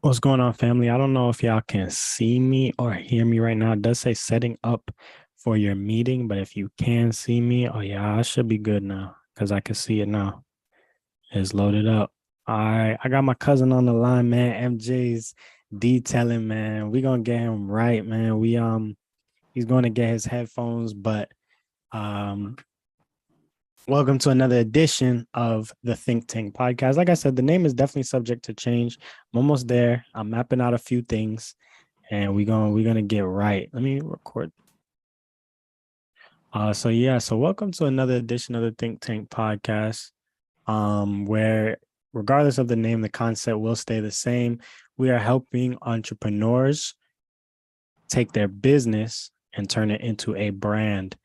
What's going on, family? I don't know if y'all can see me or hear me right now. It does say setting up for your meeting, but if you can see me, oh yeah, I should be good now because I can see it now. It's loaded up. All right, I got my cousin on the line, man. MJ's Detailing, man. We gonna get him right, man. He's going to get his headphones, but um, welcome to another edition of the Think Tank podcast. Like I said, the name is definitely subject to change. I'm almost there. I'm mapping out a few things and we're gonna get right. Let me record. So welcome to another edition of the Think Tank podcast. Where regardless of the name, the concept will stay the same. We are helping entrepreneurs take their business and turn it into a brand.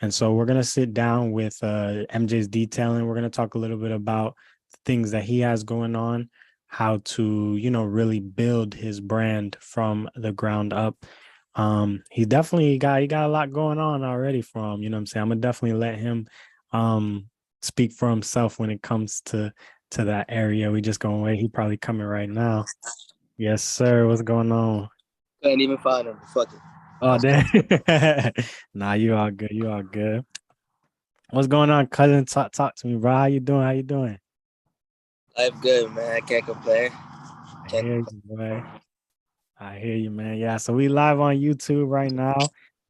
And so we're gonna sit down with MJ's Detailing. We're gonna talk a little bit about the things that he has going on, how to really build his brand from the ground up. He definitely got a lot going on already from, what I'm saying. I'm gonna definitely let him speak for himself when it comes to that area. We just gonna wait. He probably coming right now. Yes, sir. What's going on? Couldn't even find him. Fuck it. Oh, damn. Nah, you all good. You all good. What's going on, cousin? Talk to me, bro. How you doing? How you doing? Life good, man. I can't complain. I Can't hear complain. you, boy. I hear you, man. Yeah, so we live on YouTube right now.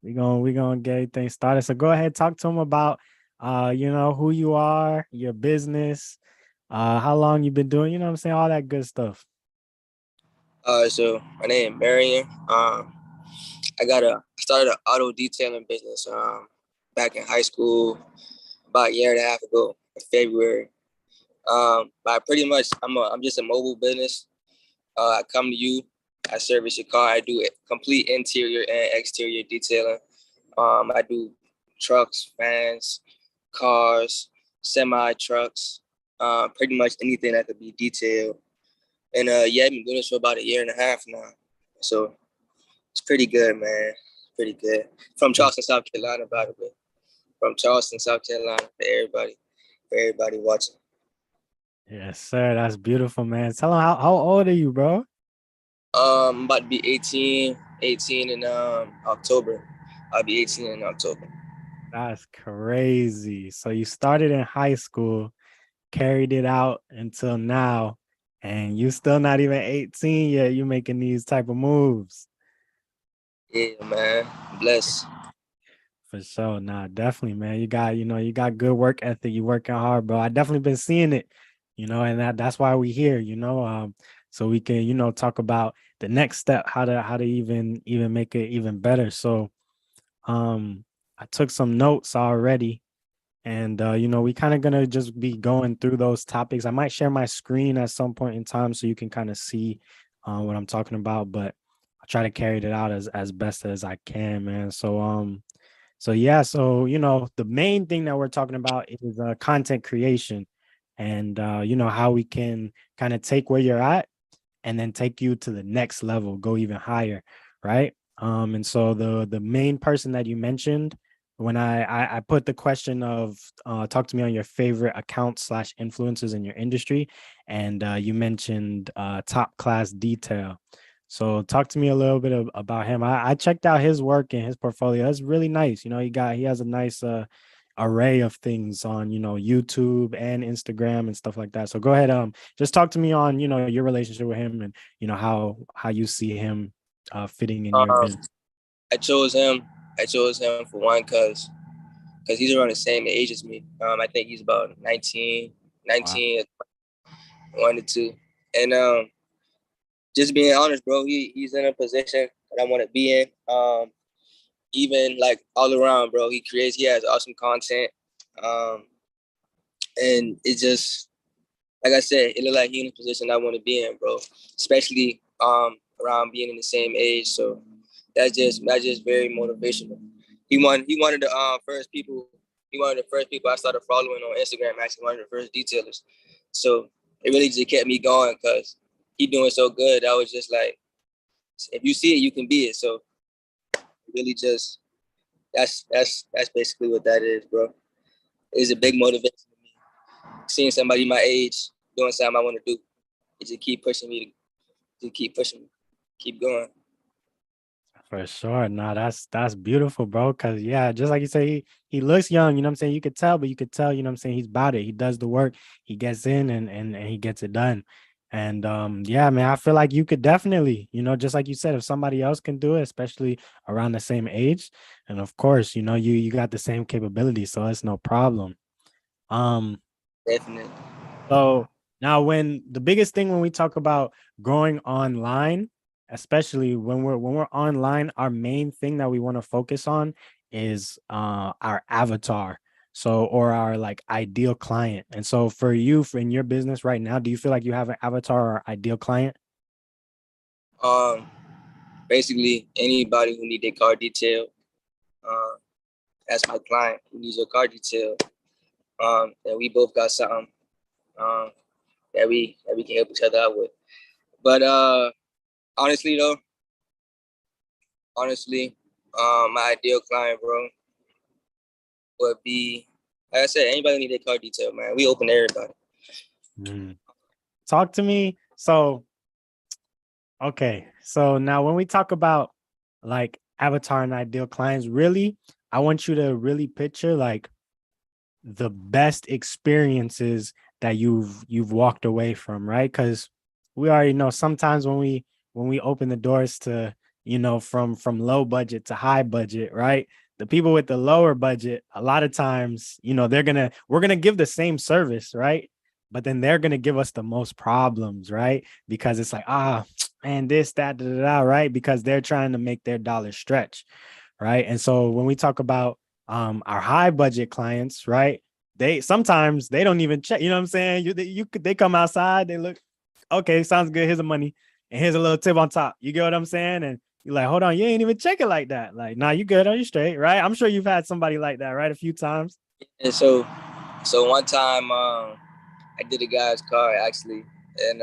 We gonna get everything started. So go ahead, talk to them about who you are, your business, how long you've been doing, what I'm saying, all that good stuff. So my name is Marion. I started an auto detailing business back in high school about a year and a half ago in February. But pretty much I'm just a mobile business. I come to you, I service your car, I do it complete interior and exterior detailing. I do trucks, vans, cars, semi trucks, pretty much anything that could be detailed. And yeah, I've been doing this for about a year and a half now. So it's pretty good, man. Pretty good. From Charleston, South Carolina, by the way. From Charleston, South Carolina, for everybody watching. Yes, sir. That's beautiful, man. Tell them how old are you, bro? I'm about to be 18 in October. I'll be 18 in October. That's crazy. So you started in high school, carried it out until now, and you still not even 18 yet. You making these type of moves. Yeah, man. Bless. For sure. Nah, definitely, man. You got good work ethic. You working hard, bro. I definitely been seeing it, and that's why we here, so we can, talk about the next step, how to even make it even better. So I took some notes already. And we kind of gonna just be going through those topics. I might share my screen at some point in time so you can kind of see what I'm talking about, but I'll try to carry it out as best as I can, man. So yeah, so the main thing that we're talking about is content creation, and how we can kind of take where you're at and then take you to the next level, go even higher, right? And so the main person that you mentioned when I put the question of talk to me on your favorite accounts slash influencers in your industry, and you mentioned top class detail. So talk to me a little bit about him. I checked out his work and his portfolio. That's really nice. He has a nice array of things on YouTube and Instagram and stuff like that. So go ahead, just talk to me on your relationship with him and how you see him fitting in your Um, business. I chose him. I chose him for one because he's around the same age as me. I think he's about 19, Wow. 19, 1 to 2. And just being honest, bro, he's in a position that I want to be in. Even like all around, bro, he has awesome content. Um, and it just, like I said, it looked like he's in a position I want to be in, bro. Especially around being in the same age. So that's just very motivational. He wanted the first people I started following on Instagram, actually one of the first detailers. So it really just kept me going because he doing so good. I was just like, if you see it, you can be it. So really just that's basically what that is, bro. It's a big motivation to me. Seeing somebody my age doing something I want to do. It just keep pushing me just keep pushing, keep going. For sure. No, that's beautiful, bro. Cause yeah, just like you say, he looks young, you know what I'm saying? You could tell, but you could tell, you know what I'm saying, he's about it. He does the work, he gets in and he gets it done. And yeah, man, I feel like you could definitely, just like you said, if somebody else can do it, especially around the same age, and of course, you got the same capability, so it's no problem. Um, Definitely. so now when the biggest thing when we talk about growing online, especially when we're online, our main thing that we want to focus on is our avatar. So or our like ideal client. And so for you in your business right now, do you feel like you have an avatar or ideal client? Um, Basically anybody who need their car detailed, uh, that's my client who needs your car detailed. And we both got something um that we can help each other out with. But honestly though, my ideal client, bro, would be, like I said, anybody need their car detailed, man. We open to everybody. Mm. Talk to me. So okay. So now when we talk about like avatar and ideal clients, really, I want you to really picture like the best experiences that you've walked away from, right? Because we already know sometimes when we open the doors to from low budget to high budget, right? The people with the lower budget, a lot of times, we're gonna give the same service, right? But then they're gonna give us the most problems, right? Because it's like, man, this, that, da, da, da, right? Because they're trying to make their dollar stretch, right? And so when we talk about our high budget clients, right? They sometimes they don't even check. You know what I'm saying? They come outside, they look, okay, sounds good. Here's the money, and here's a little tip on top. You get what I'm saying? And you're like, hold on, you ain't even check it like that. Like, nah, you good? Are you straight? Right? I'm sure you've had somebody like that, right? A few times. And so one time I did a guy's car actually, and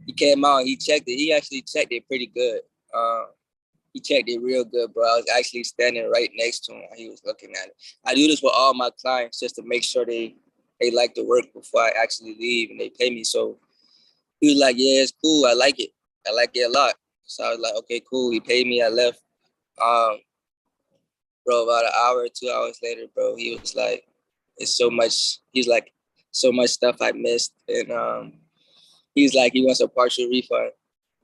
he came out, he checked it. He actually checked it pretty good. Uh, he checked it real good, bro. I was actually standing right next to him while he was looking at it. I do this with all my clients just to make sure they like the work before I actually leave and they pay me. So he was like, "Yeah, it's cool. I like it. I like it a lot." So I was like, "Okay, cool." He paid me. I left. Um, Bro, about an hour or 2 hours later, bro, he was like, "It's so much." He's like, "So much stuff I missed," and he's like, he wants a partial refund.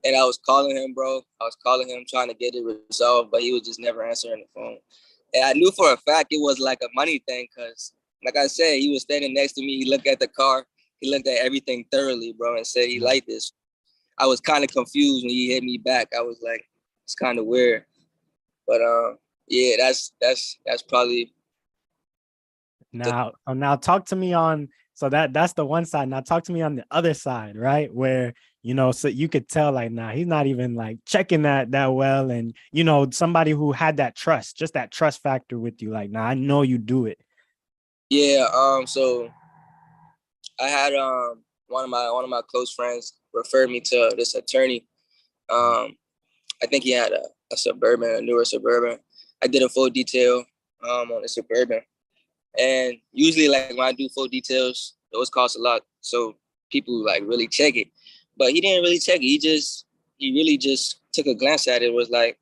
And I was calling him, bro. I was calling him trying to get it resolved, but he was just never answering the phone. And I knew for a fact it was like a money thing, cause like I said, he was standing next to me. He looked at the car. He looked at everything thoroughly, bro, and said he liked this. I was kind of confused when he hit me back. I was like, it's kind of weird, but yeah, that's probably the Now talk to me on so that's the one side. Now talk to me on the other side, right? Where so you could tell like, nah, he's not even like checking that well, and somebody who had that trust, just that trust factor with you, like, nah, I know you do it. yeah. So I had one of my close friends referred me to this attorney. Um, I think he had a Suburban, a newer Suburban. I did a full detail on the Suburban, and usually like when I do full details, those cost a lot, so people like really check it. But he didn't really check it. He really just took a glance at it. Was like,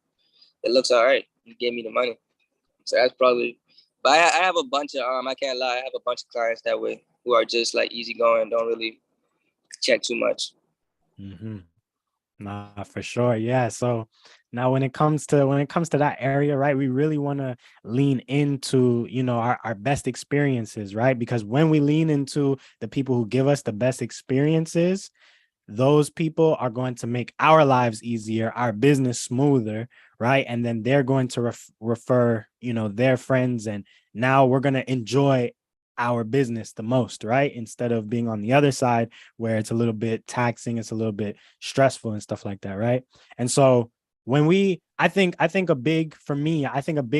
it looks all right. He gave me the money. So that's probably. But I have a bunch of I can't lie. I have a bunch of clients that way who are just like easygoing, don't really check too much. Mm-hmm. Nah, for sure. Yeah. So now when it comes to that area, right, we really want to lean into, our best experiences, right? Because when we lean into the people who give us the best experiences, those people are going to make our lives easier, our business smoother, right? And then they're going to refer, their friends, and now we're going to enjoy our business the most, right? Instead of being on the other side where it's a little bit taxing, it's a little bit stressful and stuff like that, right? And so when I think a big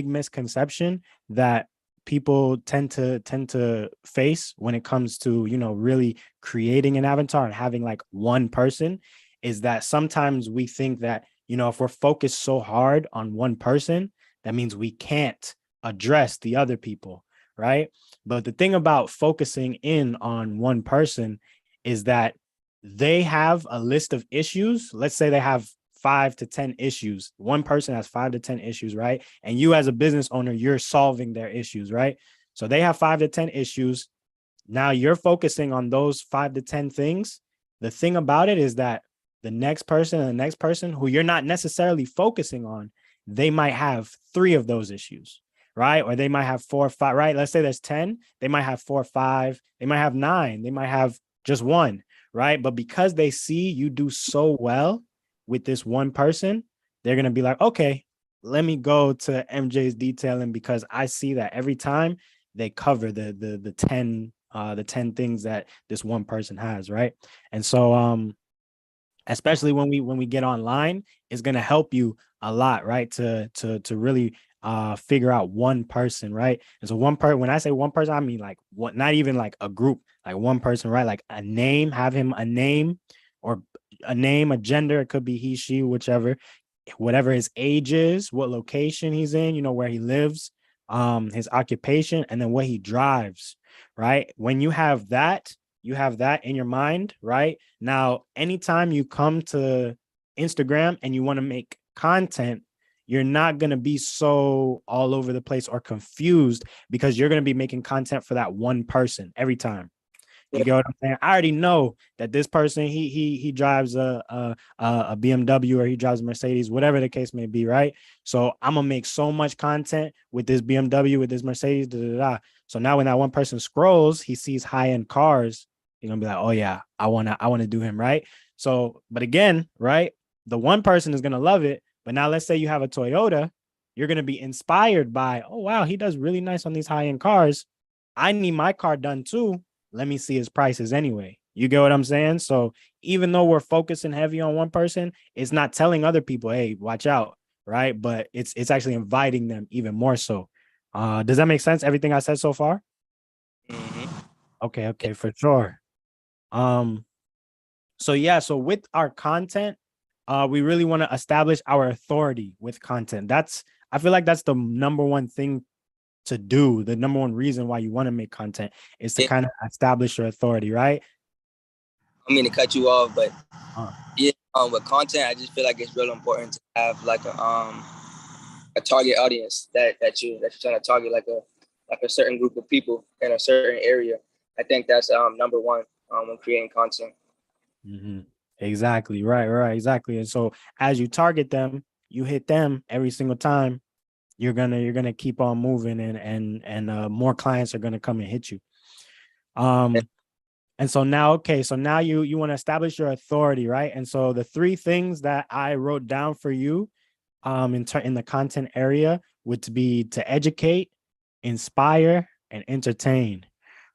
misconception that people tend to face when it comes to really creating an avatar and having like one person is that sometimes we think that if we're focused so hard on one person, that means we can't address the other people, right? But the thing about focusing in on one person is that they have a list of issues. Let's say they have 5 to 10 issues. One person has 5 to 10 issues, right? And you, as a business owner, you're solving their issues, right? So they have 5 to 10 issues. Now you're focusing on those 5 to 10 things. The thing about it is that the next person and the next person who you're not necessarily focusing on, they might have 3 of those issues, right? Or they might have 4 or 5, right? Let's say there's 10, they might have 4 or 5, they might have 9, they might have just one, right? But because they see you do so well with this one person, they're going to be like, okay, let me go to MJ's Detailing because I see that every time they cover the 10 things that this one person has, right? And so especially when we get online, it's going to help you a lot, right? To really figure out one person, right? And so one person, when I say one person, I mean like what, not even like a group, like one person, right? Like a name, have him a name, or a name, a gender, it could be he, she, whichever, whatever his age is, what location he's in, where he lives, his occupation, and then what he drives, right? When you have that in your mind, right? Now, anytime you come to Instagram and you want to make content, you're not going to be so all over the place or confused because you're going to be making content for that one person every time. You get what I'm saying? I already know that this person, he drives a BMW, or he drives a Mercedes, whatever the case may be, right? So I'm gonna make so much content with this BMW, with this Mercedes, da, da, da. So now when that one person scrolls, he sees high-end cars, he's gonna be like, oh yeah, I wanna do him, right? So, but again, right? The one person is gonna love it, but now let's say you have a Toyota, you're gonna be inspired by, oh wow, he does really nice on these high-end cars. I need my car done too. Let me see his prices anyway. You get what I'm saying? So even though we're focusing heavy on one person, it's not telling other people, hey, watch out, right? But it's actually inviting them even more so. Does that make sense? Everything I said so far? Mm-hmm. Okay, for sure. Um, so yeah, so with our content, we really want to establish our authority with content. I feel like that's the number one thing to do. The number one reason why you want to make content is to Yeah, kind of establish your authority, right? I mean to cut you off, but Uh, yeah, with content, I just feel like it's real important to have like a target audience that you're trying to target, like a certain group of people in a certain area. I think that's number one when creating content. mhm. Exactly. Right. Exactly. And so as you target them, you hit them every single time, you're gonna keep on moving, and more clients are gonna come and hit you. And, Um, and so now, okay, so now you want to establish your authority, right? And so the 3 things that I wrote down for you in the content area would be to educate, inspire, and entertain,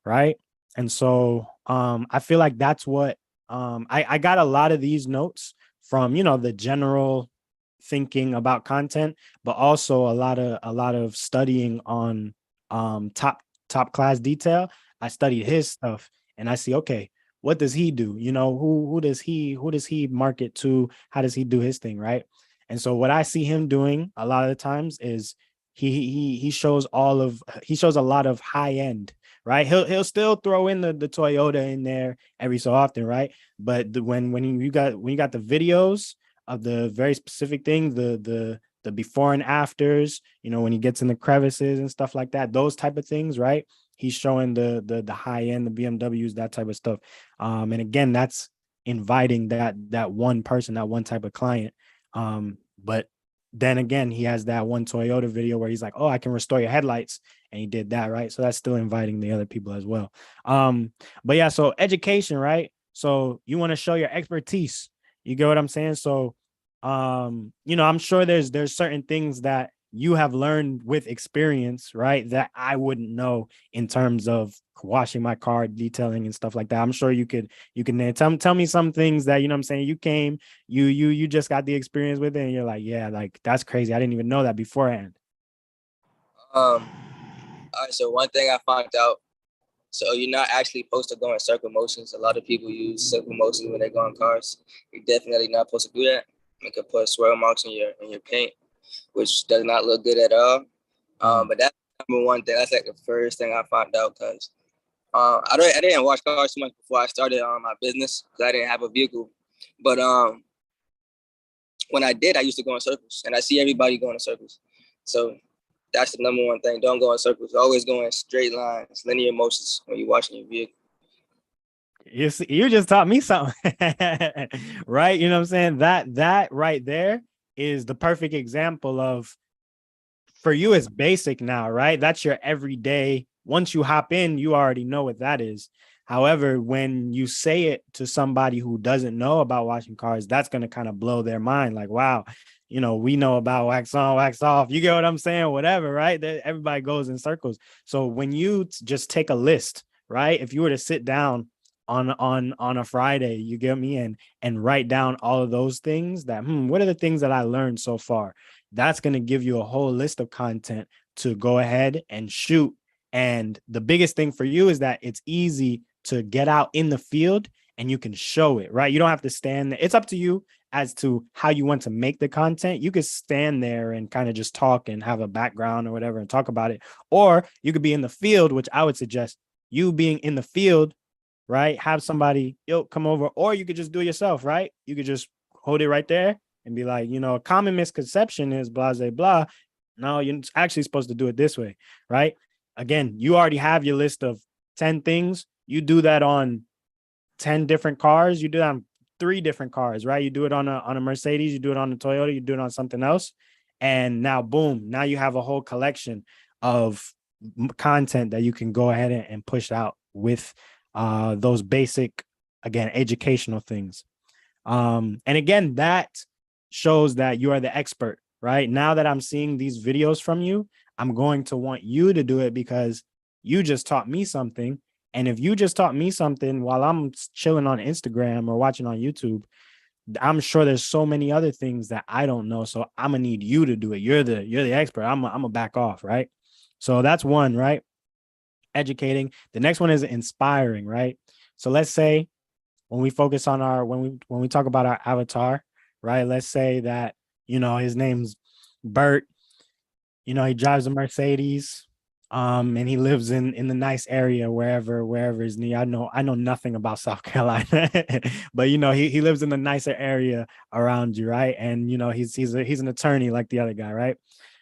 right? And so I feel like that's what I got a lot of these notes from, the general thinking about content, but also a lot of studying on top class detail. I studied his stuff, and I see, okay, what does he do? Who does he market to? How does he do his thing, right? And so what I see him doing a lot of the times is he shows he shows a lot of high end, right? He'll still throw in the Toyota in there every so often, right? But when you got the videos of the very specific things, the before and afters, when he gets in the crevices and stuff like that, those type of things, right? He's showing the high end, the BMWs, that type of stuff. And again, that's inviting that one person, that one type of client. But then again, he has that one Toyota video where he's like, oh, I can restore your headlights. And he did that, right? So that's still inviting the other people as well. But yeah, so education, right? So you want to show your expertise. You get what I'm saying? So I'm sure there's certain things that you have learned with experience, right? That I wouldn't know in terms of washing my car, detailing and stuff like that. I'm sure you can tell me some things that, what I'm saying, you came, you just got the experience with it, and you're like, yeah, like that's crazy. I didn't even know that beforehand. all right, so one thing I found out, so you're not actually supposed to go in circle motions. A lot of people use circle motions when they go in cars. You're definitely not supposed to do that. You could put swirl marks in your paint, which does not look good at all. Mm, But that's number one thing. That's like the first thing I found out, because I didn't watch cars too much before I started my business because I didn't have a vehicle. But when I did, I used to go in circles, and I see everybody going in circles. So that's the number one thing. Don't go in circles. Always go in straight lines, linear motions when you're watching your vehicle. You see, you just taught me something, right? You know what I'm saying? That right there is the perfect example of, for you, it's basic now, right? That's your everyday. Once you hop in, you already know what that is. However, when you say it to somebody who doesn't know about washing cars, that's going to kind of blow their mind. Like, wow, we know about wax on, wax off. You get what I'm saying? Whatever, right? Everybody goes in circles. So when you just take a list, right? If you were to sit down on a Friday, you get me, and write down all of those things, that what are the things that I learned so far? That's going to give you a whole list of content to go ahead and shoot. And the biggest thing for you is that it's easy to get out in the field and you can show it, right? You don't have to stand there. It's up to you as to how you want to make the content. You could stand there and kind of just talk and have a background or whatever and talk about it. Or you could be in the field, which I would suggest you being in the field, right? Have somebody come over, or you could just do it yourself, right? You could just hold it right there and be like, a common misconception is blah, blah, blah. No, you're actually supposed to do it this way, right? Again, you already have your list of 10 things. You do that on 10 different cars. You do that on 3 different cars, right? You do it on a Mercedes, you do it on a Toyota, you do it on something else. And now, boom, now you have a whole collection of content that you can go ahead and push out with those basic, again, educational things. And again, that shows that you are the expert, right? Now that I'm seeing these videos from you, I'm going to want you to do it because you just taught me something. And if you just taught me something while I'm chilling on Instagram or watching on YouTube, I'm sure there's so many other things that I don't know. So I'm gonna need you to do it. You're the expert. I'm a back off, right? So that's one, right? Educating. The next one is inspiring, right? So let's say when we focus on when we talk about our avatar, right? Let's say that, his name's Bert, he drives a Mercedes, and he lives in the nice area, wherever is near. I know nothing about South Carolina, but he lives in the nicer area around you, right? And he's an attorney like the other guy, right?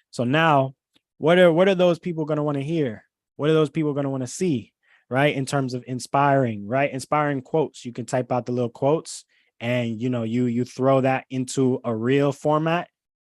So now, what are those people going to want to hear? What are those people going to want to see, right? In terms of inspiring, right? Inspiring quotes. You can type out the little quotes, and you throw that into a reel format,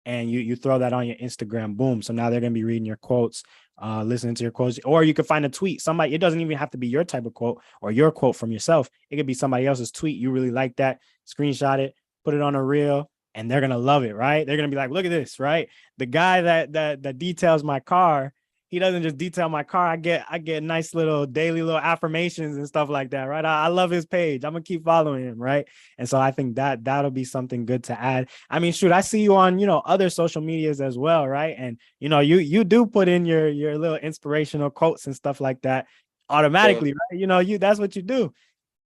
and you throw that on your Instagram. Boom. So now they're going to be reading your quotes, listening to your quotes. Or you could find a tweet. Somebody, it doesn't even have to be your type of quote or your quote from yourself. It could be somebody else's tweet. You really like that. Screenshot it, put it on a reel, and they're going to love it, right? They're going to be like, look at this, right? The guy that details my car, he doesn't just detail my car. I get nice little daily little affirmations and stuff like that, right? I love his page. I'm gonna keep following him, right? And so I think that'll be something good to add. I mean, shoot, I see you on other social medias as well, right? And you do put in your little inspirational quotes and stuff like that automatically, right? You that's what you do.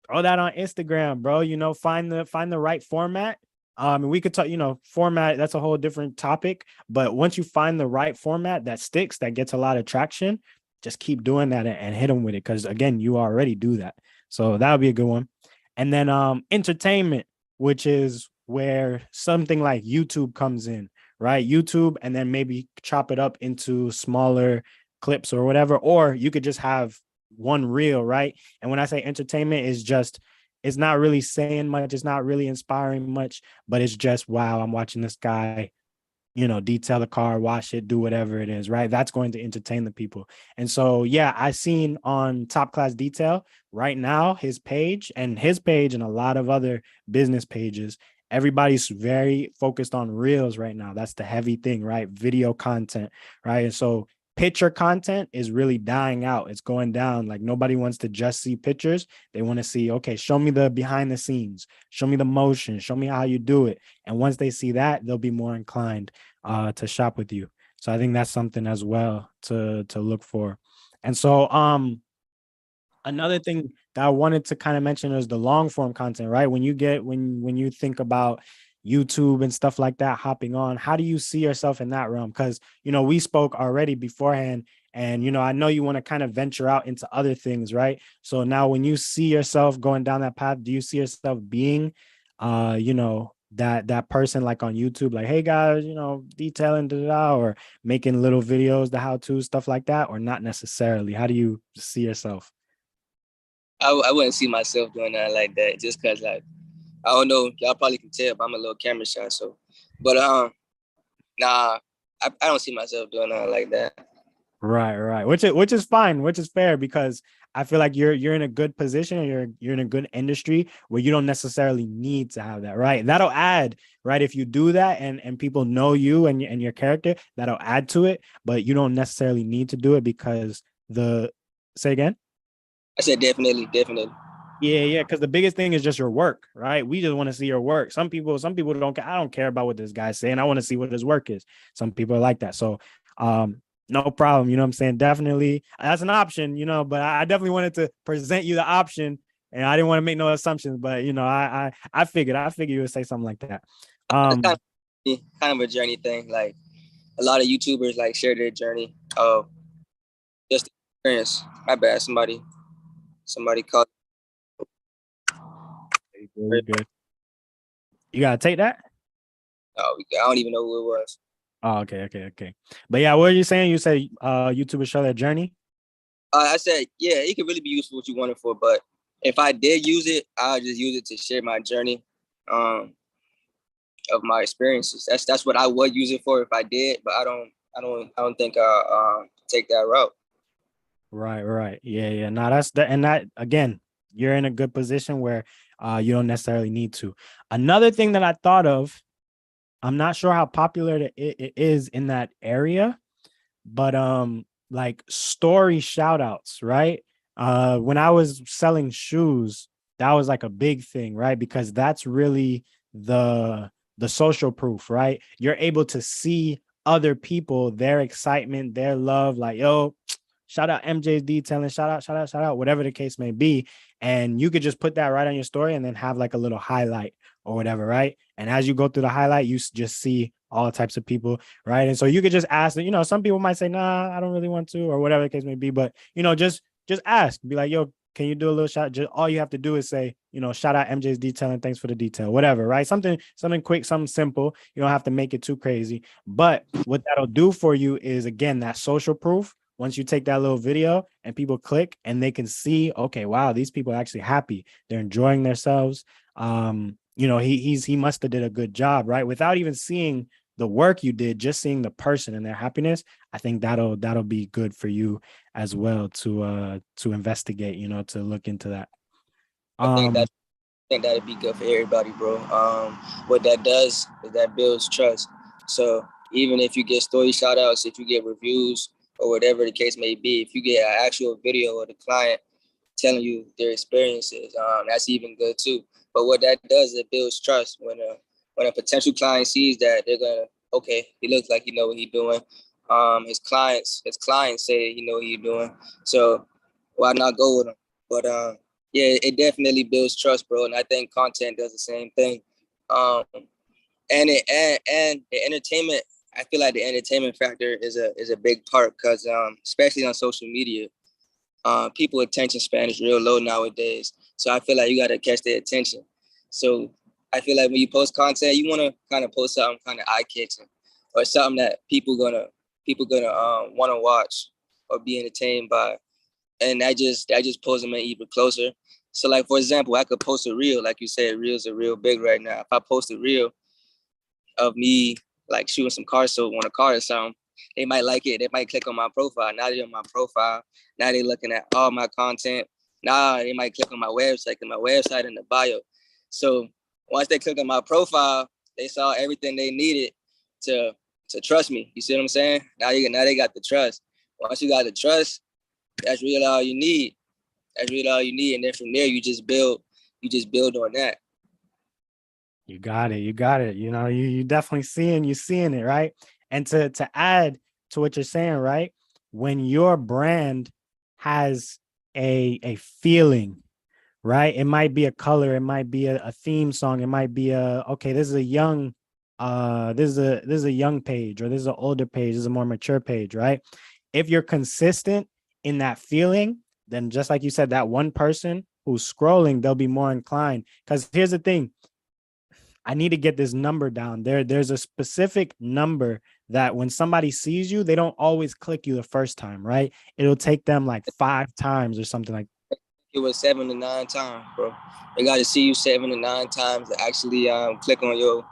Throw that on Instagram, bro. Find the right format. And we could talk, format, that's a whole different topic. But once you find the right format that sticks, that gets a lot of traction, just keep doing that and hit them with it. Because again, you already do that. So that would be a good one. And then entertainment, which is where something like YouTube comes in, right? YouTube, and then maybe chop it up into smaller clips or whatever. Or you could just have one reel, right? And when I say entertainment, it's not really saying much, it's not really inspiring much, but it's just, wow, I'm watching this guy detail the car, wash it, do whatever it is, right? That's going to entertain the people. And so, yeah, I seen on Top Class Detail right now, his page and a lot of other business pages, everybody's very focused on reels right now. That's the heavy thing, right? Video content, right? And so picture content is really dying out. It's going down. Like nobody wants to just see pictures. They want to see, okay, show me the behind the scenes, show me the motion, show me how you do it. And once they see that, they'll be more inclined to shop with you. So I think that's something as well to look for. And so another thing that I wanted to kind of mention is the long form content, right? When you think about YouTube and stuff like that, hopping on, how do you see yourself in that realm? Because we spoke already beforehand, And, I know you want to kind of venture out into other things, right? So now when you see yourself going down that path, do you see yourself being, that person like on YouTube, like, hey guys, detailing, or making little videos, the how-to stuff like that, or not necessarily? How do you see yourself? I wouldn't see myself doing that like that, just cause like I don't know, y'all probably can tell, but I'm a little camera shy. So, but nah, I don't see myself doing that like that. Right. Which is fine, which is fair, because I feel like you're in a good position, and you're in a good industry where you don't necessarily need to have that, right? That'll add, right? If you do that and people know you and your character, that'll add to it, but you don't necessarily need to do it because the say again. I said definitely, definitely. Yeah, because the biggest thing is just your work, right? We just want to see your work. Some people don't. I don't care about what this guy's saying. I want to see what his work is. Some people are like that. So, no problem. You know what I'm saying? Definitely, that's an option. But I definitely wanted to present you the option, and I didn't want to make no assumptions. But I figured you would say something like that. It's kind of a journey thing. Like a lot of YouTubers like share their journey of just experience. My bad, somebody called. You good. You gotta take that. Oh, I don't even know who it was. Oh, okay. But yeah, what are you saying? You say YouTubers show their journey. I said, yeah, it could really be useful what you want it for, but if I did use it, I'll just use it to share my journey of my experiences. That's what I would use it for if I did, but I don't think I'll take that route. Right. Yeah. No, that's the and that again, you're in a good position where you don't necessarily need to. Another thing that I thought of, I'm not sure how popular it is in that area, but like story shout outs, right? When I was selling shoes, that was like a big thing, right? Because that's really the social proof, right? You're able to see other people, their excitement, their love, like, yo, shout out MJ's Detailing, shout out, whatever the case may be. And you could just put that right on your story and then have like a little highlight or whatever, right? And as you go through the highlight, you just see all types of people, right? And so you could just ask, some people might say, nah, I don't really want to, or whatever the case may be. But just ask, be like, yo, can you do a little shout? Just all you have to do is say, shout out MJ's Detailing, thanks for the detail, whatever, right? Something quick, something simple. You don't have to make it too crazy. But what that'll do for you is, again, that social proof. Once you take that little video and people click and they can see, okay, wow, these people are actually happy. They're enjoying themselves. He must have did a good job, right? Without even seeing the work you did, just seeing the person and their happiness, I think that'll be good for you as well to investigate, to look into that. I think that I think that'd be good for everybody, bro. What that does is that builds trust. So even if you get story shout outs, if you get reviews or whatever the case may be, if you get an actual video of the client telling you their experiences, that's even good too. But what that does is it builds trust. When a potential client sees that, they're gonna, okay, he looks like he know what he's doing. His clients say he know what he's doing. So why not go with him? But yeah, it definitely builds trust, bro. And I think content does the same thing. And the entertainment, I feel like the entertainment factor is a big part because especially on social media, people attention span is real low nowadays. So I feel like you got to catch their attention. So I feel like when you post content, you want to kind of post something kind of eye catching or something that people gonna want to watch or be entertained by, and that just pulls them in even closer. So like for example, I could post a reel, like you said, reels are real big right now. If I post a reel of me like shooting some car soap on a car or something, they might like it. They might click on my profile. Now they're on my profile. Now they're looking at all my content. Now they might click on my website, and my website in the bio. So once they click on my profile, they saw everything they needed to trust me. You see what I'm saying? Now they got the trust. Once you got the trust, that's really all you need. That's really all you need. And then from there you just build on that. You got it. You definitely seeing it, right? And to add to what you're saying, right? When your brand has a feeling, right? It might be a color, it might be a theme song, it might be okay, this is a young page, or this is an older page, this is a more mature page, right? if you're consistent in that feeling, then just like you said, that one person who's scrolling, they'll be more inclined. Because here's the thing, I need to get this number down. There's a specific number that when somebody sees you, they don't always click you the first time, right? It'll take them like 5 times or something like. It was 7 to 9 times, bro. They got to see you 7 to 9 times to actually click on your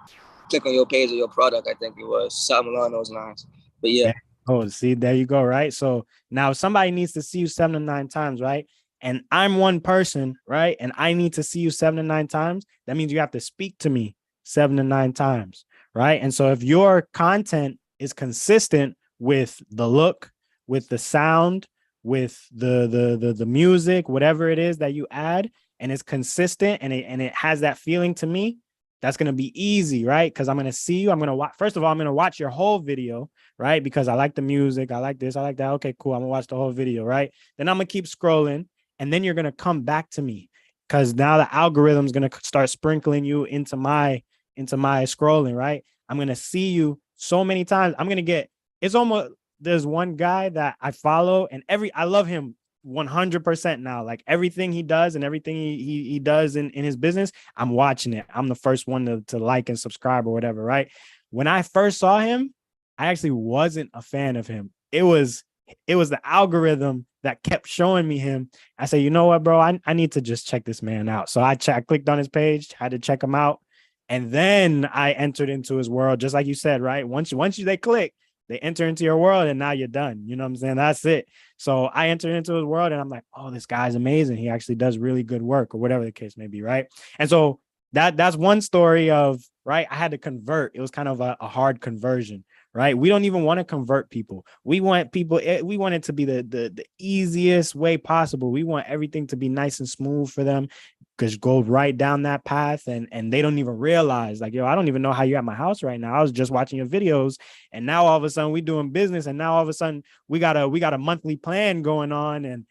page or your product. I think it was something along those lines. But yeah. Oh, see, there you go, right? So now somebody needs to see you 7 to 9 times, right? And I'm one person, right? And I need to see you 7 to 9 times. That means you have to speak to me 7 to 9 times, right? And so if your content is consistent with the look, with the sound, with the music, whatever it is that you add, and it's consistent and it has that feeling to me, that's gonna be easy, right? Because I'm gonna see you. I'm gonna watch. First of all, I'm gonna watch your whole video, right? Because I like the music, I like this, I like that. Okay, cool. I'm gonna watch the whole video, right? Then I'm gonna keep scrolling, and then you're gonna come back to me because now the algorithm's gonna start sprinkling you into my scrolling, right? I'm gonna see you so many times. I'm gonna get it's almost there's one guy that I follow, and I love him 100% now. Like everything he does and everything he does in his business, I'm watching it. I'm the first one to like and subscribe or whatever, right? When I first saw him, I actually wasn't a fan of him. It was the algorithm that kept showing me him. I said, you know what, bro? I need to just check this man out. So I clicked on his page, had to check him out. And then I entered into his world, just like you said, right? Once they click, they enter into your world and now you're done. You know what I'm saying? That's it. So I entered into his world and I'm like, oh, this guy's amazing. He actually does really good work or whatever the case may be, right? And so that's one story of, right? I had to convert. It was kind of a hard conversion, right? We don't even want to convert people. We want it to be the easiest way possible. We want everything to be nice and smooth for them, because go right down that path and they don't even realize, like, yo, I don't even know how you're at my house right now. I was just watching your videos, and now all of a sudden we doing business, and now all of a sudden we got a monthly plan going on, and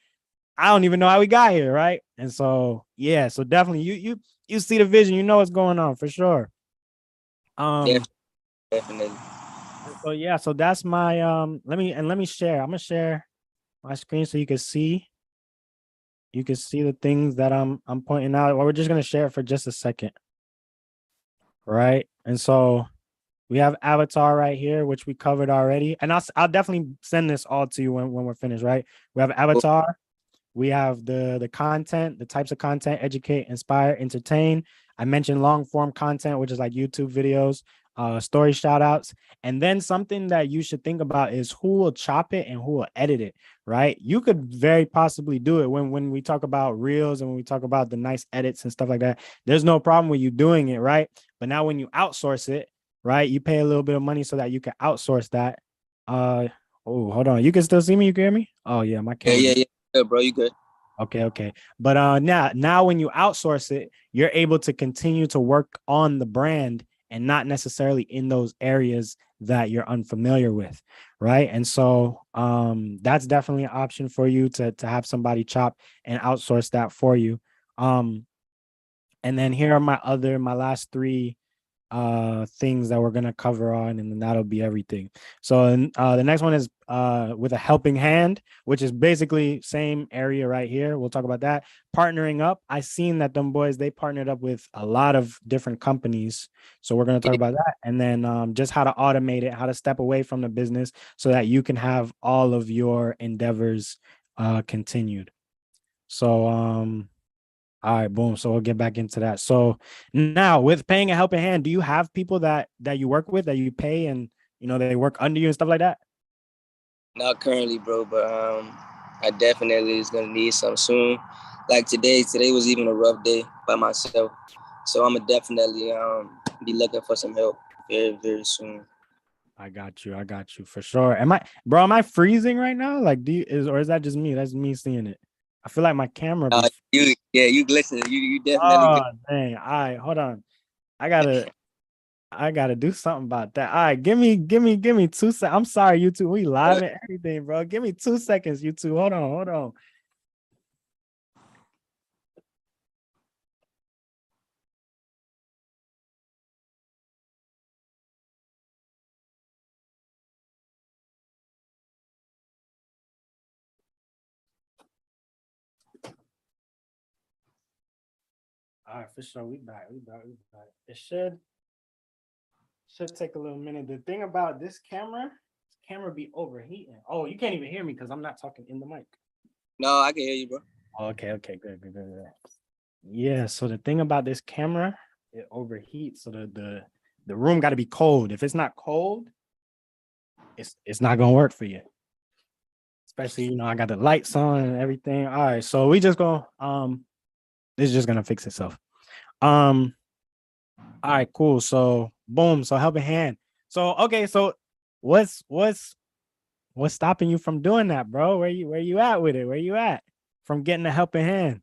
I don't even know how we got here, right? And so yeah, so definitely you see the vision, you know what's going on for sure. um Definitely. so yeah, so that's my let me share. I'm gonna share my screen so you can see the things that I'm pointing out. Well, we're just gonna share it for just a second, right? And so we have avatar right here, which we covered already, and I'll definitely send this all to you when we're finished, right? We have avatar, we have the content, the types of content: educate, inspire, entertain. I mentioned long form content, which is like YouTube videos, story shout outs. And then something that you should think about is who will chop it and who will edit it, right? You could very possibly do it when we talk about reels and when we talk about the nice edits and stuff like that. There's no problem with you doing it, right? But now when you outsource it, right, you pay a little bit of money so that you can outsource that. Oh, hold on. You can still see me? You can hear me? Oh yeah, my Yeah, camera. yeah, yeah. Good, bro. You good? Okay. But now when you outsource it, you're able to continue to work on the brand and not necessarily in those areas that you're unfamiliar with, right? And so that's definitely an option for you to have somebody chop and outsource that for you. And then here are my last three things that we're gonna cover on, and then that'll be everything. So the next one is with a helping hand, which is basically same area right here. We'll talk about that. Partnering up. I seen that them boys, they partnered up with a lot of different companies, so we're gonna talk about that. And then just how to automate it, how to step away from the business so that you can have all of your endeavors continued. So all right, boom. So we'll get back into that. So now, with paying a helping hand, do you have people that you work with that you pay, and they work under you and stuff like that? Not currently, bro, but I definitely is gonna need some soon. Like today was even a rough day by myself, so I'm gonna definitely be looking for some help very, very soon. I got you. I got you for sure. Am I freezing right now? Like, or is that just me? That's me seeing it. I feel like my camera be. You glistening. You definitely. Oh dang! All right, hold on. I gotta do something about that. All right, give me 2 seconds. I'm sorry, YouTube. We live and everything, bro. Give me 2 seconds, YouTube. Hold on. All right, for sure. We back. It should take a little minute. The thing about this camera be overheating. Oh, you can't even hear me because I'm not talking in the mic. No, I can hear you, bro. Oh, okay, good. Yeah, so the thing about this camera, it overheats. So the room got to be cold. If it's not cold, it's not gonna work for you. Especially, I got the lights on and everything. All right, so we just go. This is just gonna fix itself. Um, all right, cool. So boom. So helping hand. So okay, so what's stopping you from doing that, bro? Where you at with it? Where you at from getting a helping hand?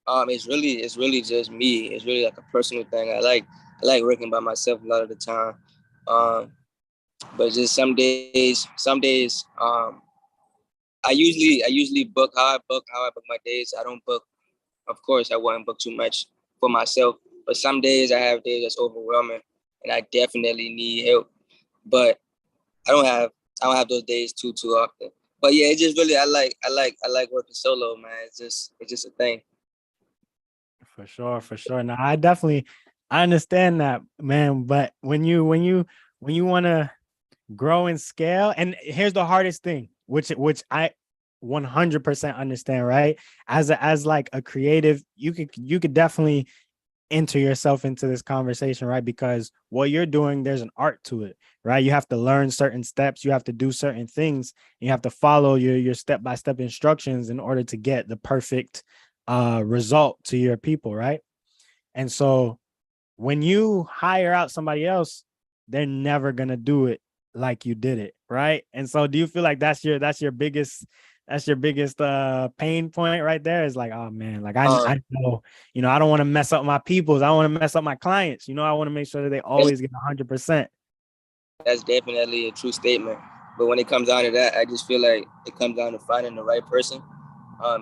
It's really just me. It's really like a personal thing. I like working by myself a lot of the time. Um, but just some days, I usually book how I book my days. I don't book, of course, I wouldn't book too much for myself. But some days I have days that's overwhelming, and I definitely need help. But I don't have I don't have those days too often. But yeah, it just really I like working solo, man. It's just a thing. For sure. Now I understand that, man. But when you want to grow and scale, and here's the hardest thing, which I 100% understand, right? As like a creative, you could definitely enter yourself into this conversation, right? Because what you're doing, there's an art to it, right? You have to learn certain steps, you have to do certain things, you have to follow your step-by-step instructions in order to get the perfect result to your people, right? And so when you hire out somebody else, they're never gonna do it like you did it, right? And so do you feel like that's your biggest pain point right there? Is like, oh man, like Um, I know, I don't want to mess up my peoples, I don't want to mess up my clients, I want to make sure that they that's, always get 100%. that's definitely a true statement. But when it comes down to that, I just feel like it comes down to finding the right person.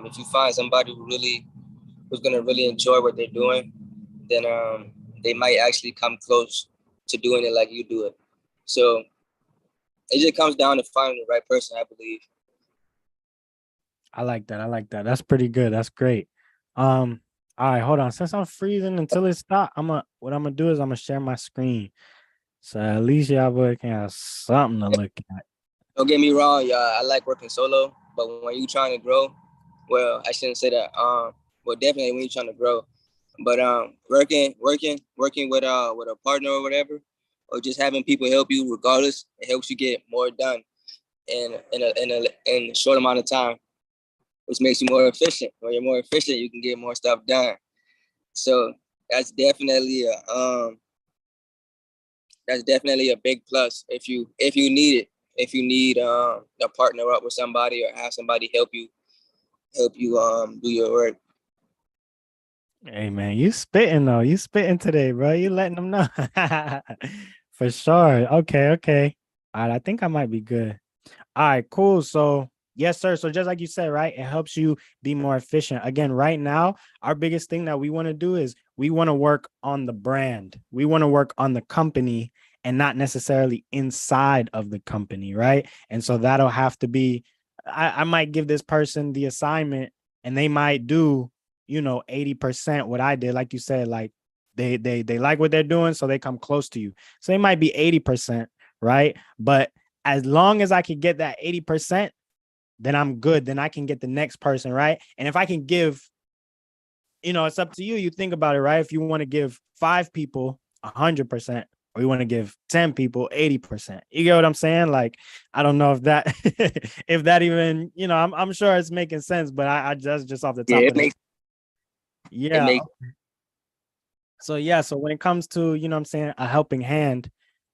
If you find somebody who's gonna really enjoy what they're doing, then they might actually come close to doing it like you do it. So it just comes down to finding the right person, I believe. I like that. That's pretty good. That's great. All right, hold on. Since I'm freezing until it stops, what I'm gonna do is I'm gonna share my screen. So at least y'all boy can have something to look at. Don't get me wrong, y'all. I like working solo, but when you're trying to grow, well, I shouldn't say that. Well, definitely when you're trying to grow, but working with a partner or whatever, or just having people help you, regardless, it helps you get more done in a short amount of time, which makes you more efficient. When you're more efficient, you can get more stuff done. So that's definitely a big plus if you need it. If you need to partner up with somebody or have somebody help you do your work. Hey man, you spitting though. You spitting today, bro. You letting them know. For sure. Okay. All right, I think I might be good. All right, cool. So, yes, sir. So, just like you said, right, it helps you be more efficient. Again, right now, our biggest thing that we want to do is we want to work on the brand, we want to work on the company and not necessarily inside of the company, right? And so, that'll have to be, I might give this person the assignment and they might do, 80% what I did. Like you said, like they like what they're doing, so they come close to you. So, they might be 80%, right? But as long as I can get that 80%, then I'm good. Then I can get the next person, right? And if I can give, it's up to you. You think about it, right? If you want to give 5 people 100%, or you want to give 10 people 80%. You get what I'm saying? Like, I don't know if that if that even, I'm sure it's making sense, but I just off the Yeah, top it of the makes it yeah. makes So when it comes to, what I'm saying, a helping hand,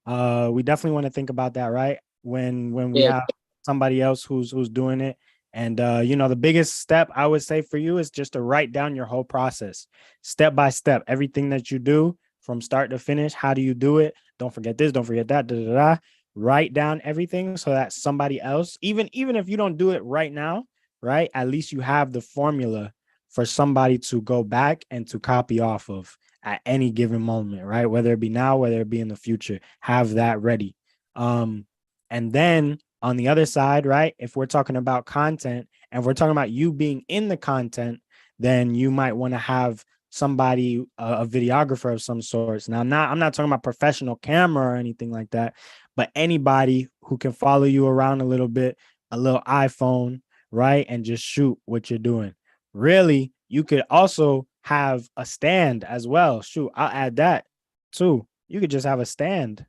we definitely want to think about that, right? When we yeah. have somebody else who's doing it. And the biggest step I would say for you is just to write down your whole process, step by step, everything that you do from start to finish. How do you do it? Don't forget this, don't forget that, da, da, da. Write down everything so that somebody else, even if you don't do it right now, right? At least you have the formula for somebody to go back and to copy off of at any given moment, right? Whether it be now, whether it be in the future, have that ready. And then on the other side, right? If we're talking about content and we're talking about you being in the content, then you might want to have somebody, a videographer of some sorts. Now, I'm not talking about professional camera or anything like that, but anybody who can follow you around a little bit, a little iPhone, right? And just shoot what you're doing. Really, you could also have a stand as well. Shoot, I'll add that too. You could just have a stand,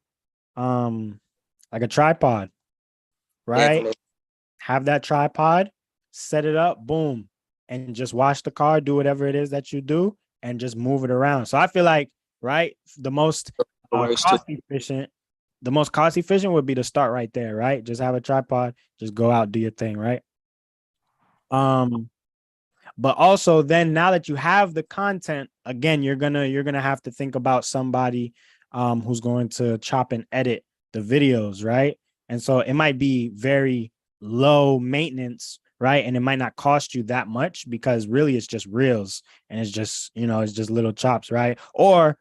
um, like a tripod, right? Definitely. Have that tripod, set it up, boom, and just wash the car, do whatever it is that you do, and just move it around. So I feel like, right, the most It works too. cost efficient, the most cost efficient would be to start right there, right? Just have a tripod, just go out, do your thing, right? Um, but also then now that you have the content, again, you're gonna have to think about somebody who's going to chop and edit the videos, right? And so it might be very low maintenance, right? And it might not cost you that much because really it's just reels and it's just, it's just little chops, right? Or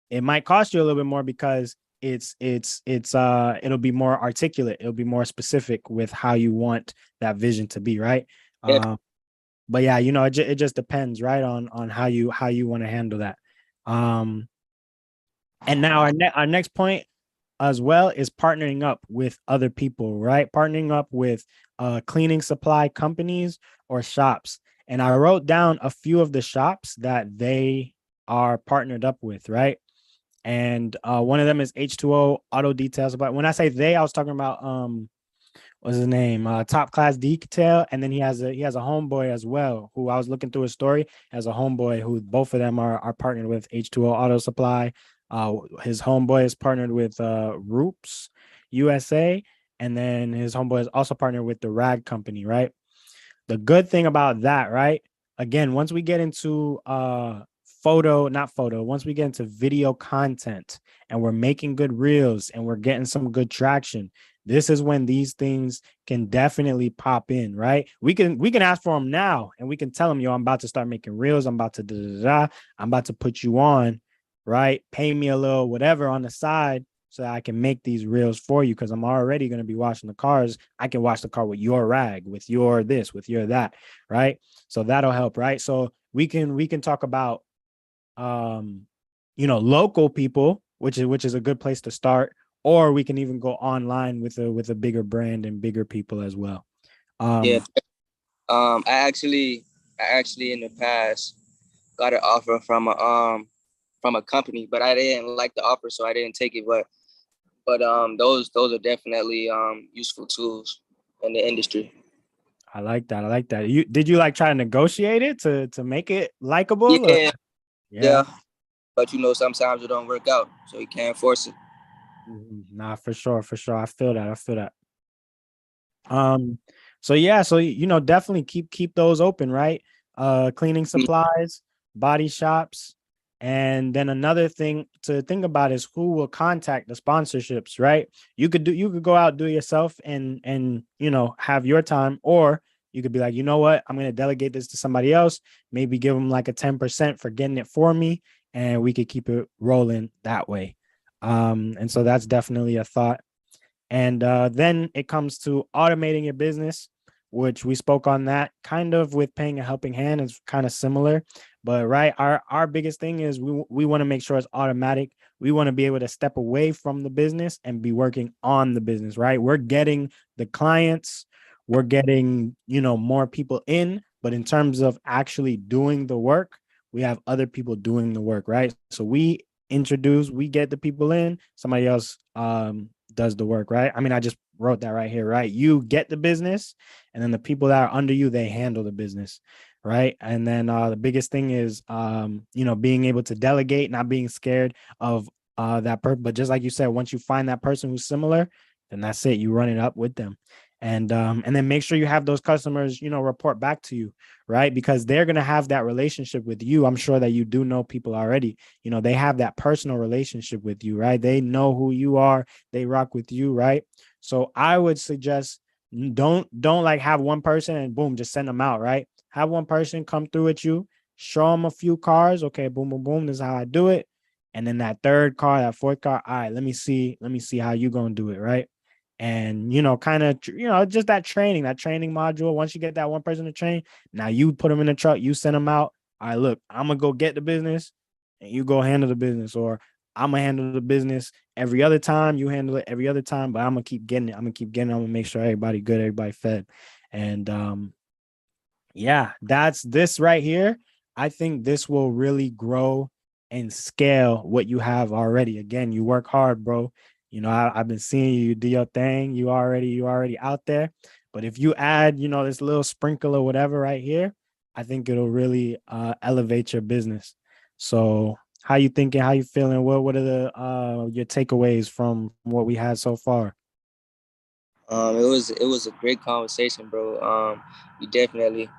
it might cost you a little bit more because it'll be more articulate, it'll be more specific with how you want that vision to be, right? Yeah. But yeah, it just depends, right, on how you want to handle that. Um, and now our next point as well is partnering up with other people, right? Partnering up with cleaning supply companies or shops. And I wrote down a few of the shops that they are partnered up with, right? And one of them is H2O Auto Details. But when I say they, I was talking about what's his name? Top Class Detail, and then he has a homeboy as well who I was looking through his story as a homeboy who both of them are partnered with H2O Auto Supply. His homeboy is partnered with Roops USA, and then his homeboy is also partnered with the Rag Company, right? The good thing about that, right? Again, once we get into once we get into video content and we're making good reels and we're getting some good traction, this is when these things can definitely pop in, right? We can ask for them now and we can tell them, yo, I'm about to start making reels. I'm about to I'm about to put you on, right? Pay me a little whatever on the side so that I can make these reels for you because I'm already going to be washing the cars. I can wash the car with your rag, with your this, with your that, right? So that'll help, right? So we can talk about local people, which is a good place to start, or we can even go online with a bigger brand and bigger people as well. Yeah. Um I actually in the past got an offer from a company, but I didn't like the offer, so I didn't take it. But those are definitely useful tools in the industry. I like that. I like that. Did you like try to negotiate it to make it likable? Or? Yeah, Yeah. yeah. But sometimes it don't work out, so you can't force it. Nah, for sure, for sure. I feel that. I feel that. Um, so yeah, so definitely keep those open, right? Cleaning supplies, body shops, and then another thing to think about is who will contact the sponsorships, right? You could go out do it yourself and have your time, or you could be like, you know what, I'm gonna delegate this to somebody else, maybe give them like a 10% for getting it for me, and we could keep it rolling that way. And so that's definitely a thought. And then it comes to automating your business, which we spoke on that kind of with paying a helping hand is kind of similar. But right, our biggest thing is we want to make sure it's automatic. We want to be able to step away from the business and be working on the business, right? We're getting the clients, we're getting, more people in, but in terms of actually doing the work, we have other people doing the work, right? So we get the people in, somebody else does the work, right? I mean, I just wrote that right here, right? You get the business, and then the people that are under you, they handle the business, right? And then the biggest thing is, being able to delegate, not being scared of that person. But just like you said, once you find that person who's similar, then that's it. You run it up with them, and then make sure you have those customers, report back to you, right? Because they're gonna have that relationship with you. I'm sure that you do know people already. They have that personal relationship with you, right? They know who you are, they rock with you, right? So I would suggest don't like have one person and boom, just send them out, right? Have one person come through with you, show them a few cars. Okay, boom, boom, boom. This is how I do it. And then that third car, that fourth car, all right, let me see how you gonna do it, right? And kind of just that training module. Once you get that one person to train, now you put them in the truck, you send them out. all right, look, I'm gonna go get the business and you go handle the business, or I'm gonna handle the business every other time, you handle it every other time, but I'm gonna keep getting it. I'm gonna keep getting it. I'm gonna make sure everybody good, everybody fed. And yeah, that's this right here. I think this will really grow and scale what you have already. Again, you work hard, bro. You know, I've been seeing you do your thing. You already out there. But if you add, this little sprinkle or whatever right here, I think it'll really elevate your business. So how you thinking? How you feeling? What are the your takeaways from what we had so far? It was a great conversation, bro. You definitely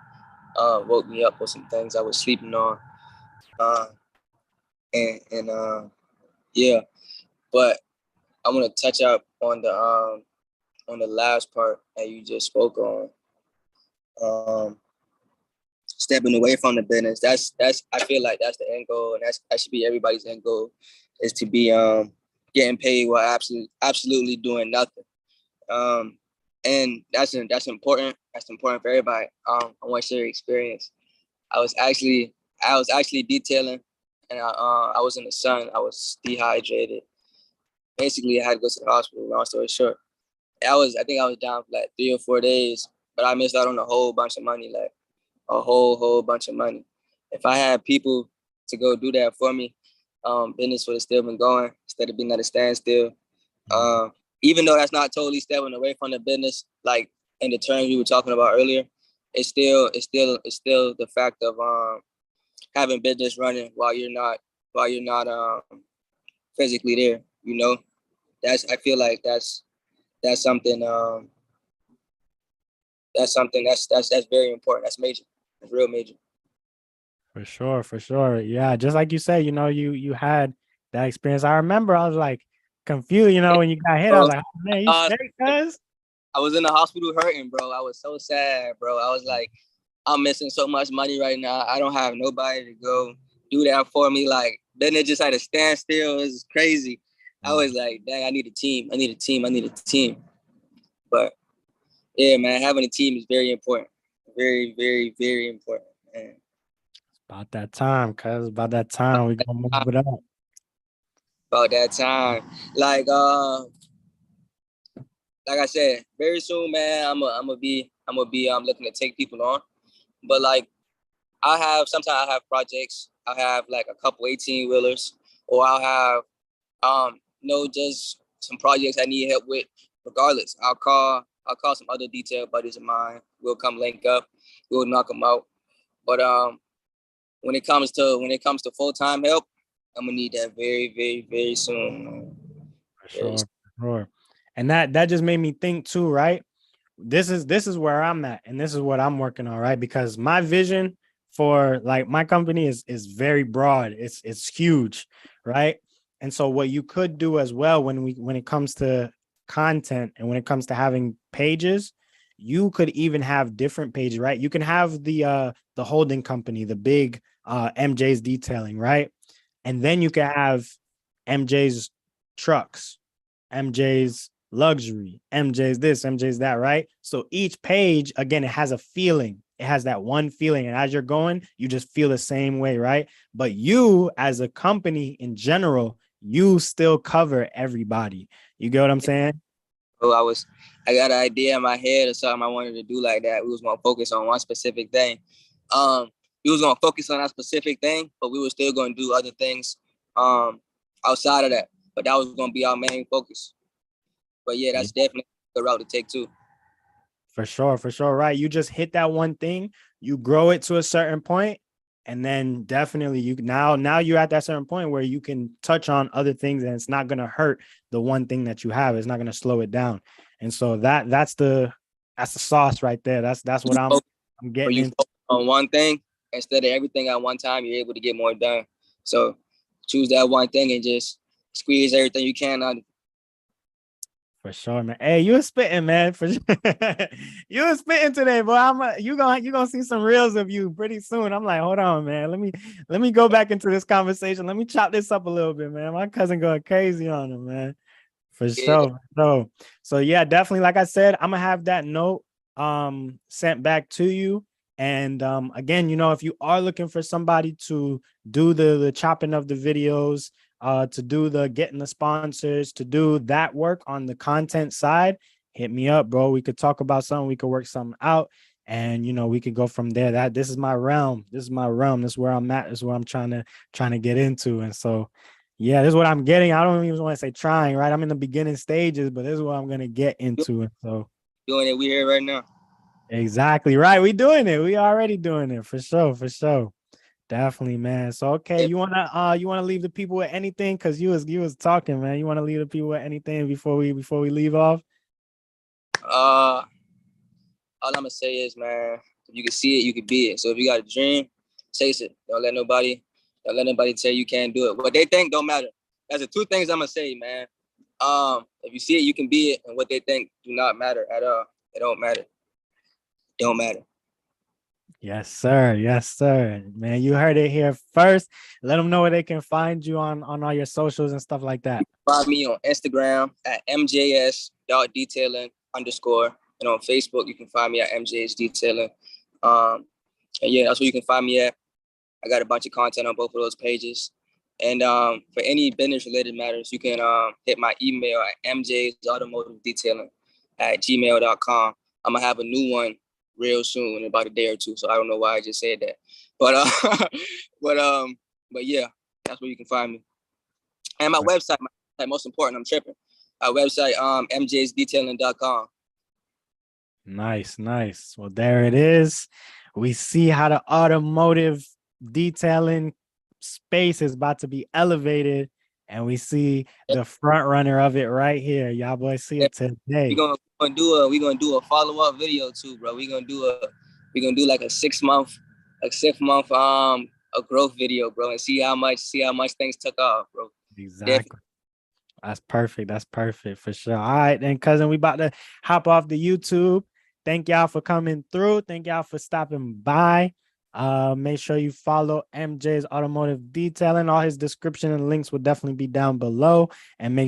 woke me up with some things I was sleeping on. Uh, and yeah, but I want to touch up on the last part that you just spoke on. Um, Stepping away from the business. That's I feel like that's the end goal, and that should be everybody's end goal, is to be getting paid while absolutely doing nothing. Um, and that's important. That's important for everybody. I want to share experience. I was actually detailing, and I was in the sun. I was dehydrated. Basically, I had to go to the hospital. Long story short, I think I was down for like 3 or 4 days, but I missed out on a whole bunch of money, like a whole bunch of money. If I had people to go do that for me, business would have still been going instead of being at a standstill. Mhm. Even though that's not totally stepping away from the business, like in the terms we were talking about earlier, it's still the fact of having business running while you're not physically there. I feel like that's something that's very important. That's major. That's real major. For sure, for sure. Yeah, just like you said, you had that experience. I remember I was like confused, when you got hit. I was So, like, oh, man, you uh, straight, cuz? I was in the hospital hurting, bro. I was so sad, bro. I was like, I'm missing so much money right now. I don't have nobody to go do that for me. Like, then it just had a standstill. It was crazy. I was like, dang, I need a team. I need a team. I need a team. But yeah, man, having a team is very important. Very, very, very important, man. About that time, cuz about that time. We gonna move it up. About that time. Like, like I said, very soon, man, I'm gonna be looking to take people on. But like sometimes I have projects. I'll have like a couple 18 wheelers, or I'll have just some projects I need help with. Regardless, I'll call some other detail buddies of mine. We'll come link up. We'll knock them out. But when it comes to full-time help, I'm gonna need that very, very, very soon, man. For Very sure, for sure. And that just made me think too, right? This is where I'm at, and this is what I'm working on, right? Because my vision for like my company is very broad. It's huge, right? And so what you could do as well when it comes to content and when it comes to having pages, you could even have different pages, right? You can have the holding company, the big MJs Detailing, right? And then you can have MJ's trucks, MJ's luxury, MJ's this, MJ's that, right? So each page, again, it has a feeling. It has that one feeling. And as you're going, you just feel the same way, right? But you, as a company in general, you still cover everybody. You get what I'm saying? So I got an idea in my head or something I wanted to do like that. We was gonna focus on one specific thing. Um, we was gonna focus on that specific thing, but we were still gonna do other things um outside of that. But that was gonna be our main focus. But yeah, Yeah. that's definitely the route to take too. For sure, right? You just hit that one thing, you grow it to a certain point, and then definitely you now you're at that certain point where you can touch on other things and it's not going to hurt the one thing that you have. It's not going to slow it down. And so that's the sauce right there. That's what I'm When getting you into. focus on one thing instead of everything at one time, you're able to get more done. So choose that one thing and just squeeze everything you can out of it. For sure, man. Hey, you were spitting, man. For sure. You were spitting today, boy. You gonna see some reels of you pretty soon. I'm like, hold on, man. Let me go back into this conversation. Let me chop this up a little bit, man. My cousin going crazy on him, man. For Yeah. sure. So yeah, definitely. Like I said, I'm gonna have that note sent back to you. And again, if you are looking for somebody to do the chopping of the videos, to do the getting the sponsors, to do that work on the content side, hit me up, bro. We could talk about something. We could work something out, and we could go from there. This is my realm. This is my realm. This is where I'm at. This is where I'm trying to get into. And so, yeah, this is what I'm getting. I don't even want to say trying, right? I'm in the beginning stages, but this is what I'm gonna get into. And so, doing it. We here right now. exactly right. We doing it. We already doing it for sure. For sure. Definitely, man. So okay, you wanna leave the people with anything? Cause you was talking, man. You wanna leave the people with anything before we leave off? All I'm gonna say is, man, if you can see it, you can be it. So if you got a dream, chase it. Don't let nobody tell you can't do it. What they think don't matter. That's the two things I'm gonna say, man. If you see it, you can be it, and what they think do not matter at all. It don't matter. Don't matter. Yes, sir. Yes, sir. Man, you heard it here first. Let them know where they can find you on all your socials and stuff like that. Find me on Instagram at MJs.detailing_. And on Facebook, you can find me at MJs Detailing. And yeah, that's where you can find me at. I got a bunch of content on both of those pages. And for any business related matters, you can hit my email at mjsautomotivedetailing@gmail.com. I'm gonna have a new one real soon in about a day or two. So I don't know why I just said that. But but yeah, that's where you can find me. And my website, most important, I'm tripping. Our website, MJsDetailing.com. Nice, nice. Well, there it is. We see how the automotive detailing space is about to be elevated, and we see the front runner of it right here. Y'all boys see it today. We're gonna do a follow-up video too, bro. We're gonna do like a 6-month a growth video, bro, and see how much things took off, bro. Exactly. Definitely. That's perfect. That's perfect for sure. All right, then, cousin, we about to hop off the YouTube. Thank y'all for coming through. Thank y'all for stopping by. Make sure you follow MJ's Automotive Detailing. All his description and links will definitely be down below. And make